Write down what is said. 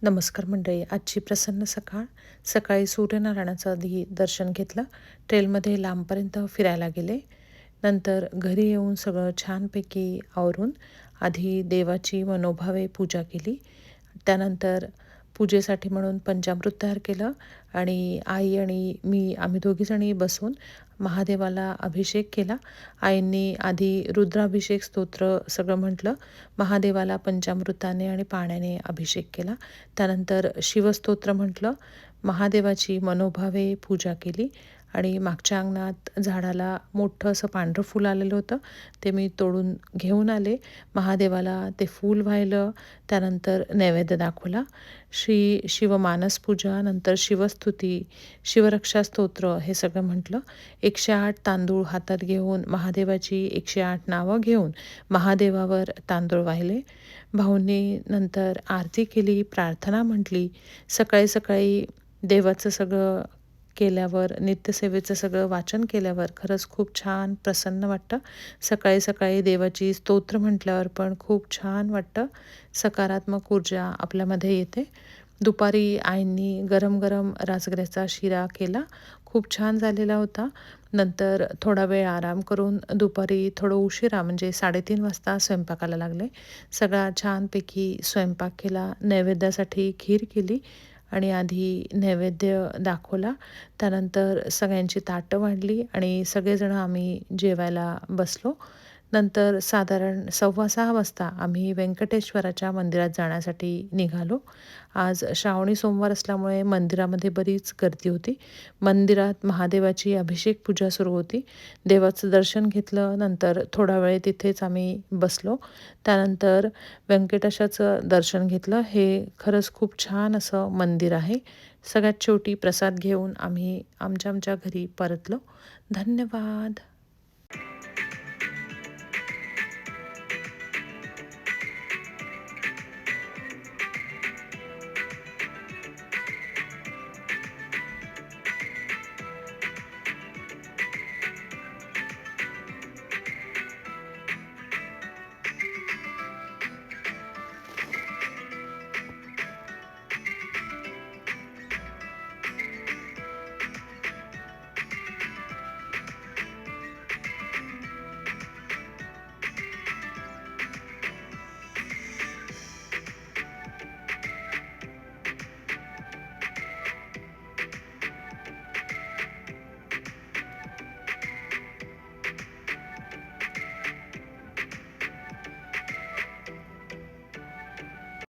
नमस्कार मंडळी. आजची प्रसन्न सकाळ. सकाळी सूर्यनारायणाचं आधी दर्शन घेतलं. ट्रेलमध्ये लांबपर्यंत फिरायला गेले. नंतर घरी येऊन सगळं छानपैकी आवरून आधी देवाची मनोभावे पूजा केली. त्यानंतर पूजेसाठी म्हणून पंचामृत तयार केलं आणि आई आणि मी आम्ही दोघीजणी बसून महादेवाला अभिषेक केला. आईंनी आधी रुद्राभिषेक स्तोत्र सगळं म्हटलं. महादेवाला पंचामृताने आणि पाण्याने अभिषेक केला. त्यानंतर शिवस्तोत्र म्हटलं. महादेवाची मनोभावे पूजा केली आणि मागच्या अंगणात झाडाला मोठं असं पांढरं फूल आलेलं होतं. ते मी तोडून घेऊन आले. महादेवाला ते फूल वाहिलं. त्यानंतर नैवेद्य दाखवला. शिवमानस पूजा, नंतर शिवस्तुती, शिवरक्षा स्तोत्र हे सगळं म्हटलं. 108 तांदूळ हातात घेऊन महादेवाची 108 नावं घेऊन महादेवावर तांदूळ वाहिले. भाऊंनी नंतर आरती केली, प्रार्थना म्हटली. सकाळी सकाळी देवाचं सगळं केल्यावर, नित्यसेवेचं सगळं वाचन केल्यावर खरंच खूप छान प्रसन्न वाटतं. सकाळी सकाळी देवाची स्तोत्र म्हटल्यावर पण खूप छान वाटतं. सकारात्मक ऊर्जा आपल्यामध्ये येते. दुपारी आईंनी गरम गरम राजगिऱ्याचा शिरा केला. खूप छान झालेला होता. नंतर थोडा वेळ आराम करून दुपारी थोडं उशिरा म्हणजे 3:30 वाजता स्वयंपाकाला लागले. सगळा छानपैकी स्वयंपाक केला. नैवेद्यासाठी खीर केली आणि आधी नैवेद्य दाखवला. त्यानंतर सगळ्यांची ताटं वाढली आणि सगळेजण आम्ही जेवायला बसलो. नंतर साधारण 5:15 वाजता आम्ही व्यंकटेश्वराच्या मंदिरात जाण्यासाठी निघालो. आज श्रावणी सोमवार असल्यामुळे मंदिरामध्ये बरीच गर्दी होती. मंदिरात महादेवाची अभिषेक पूजा सुरू होती. देवाचं दर्शन घेतलं. नंतर थोडा वेळ तिथेच आम्ही बसलो. त्यानंतर व्यंकटेशाचं दर्शन घेतलं. हे खरंच खूप छान असं मंदिर आहे. सगळ्यात शेवटी प्रसाद घेऊन आम्ही आमच्या घरी परतलो. धन्यवाद.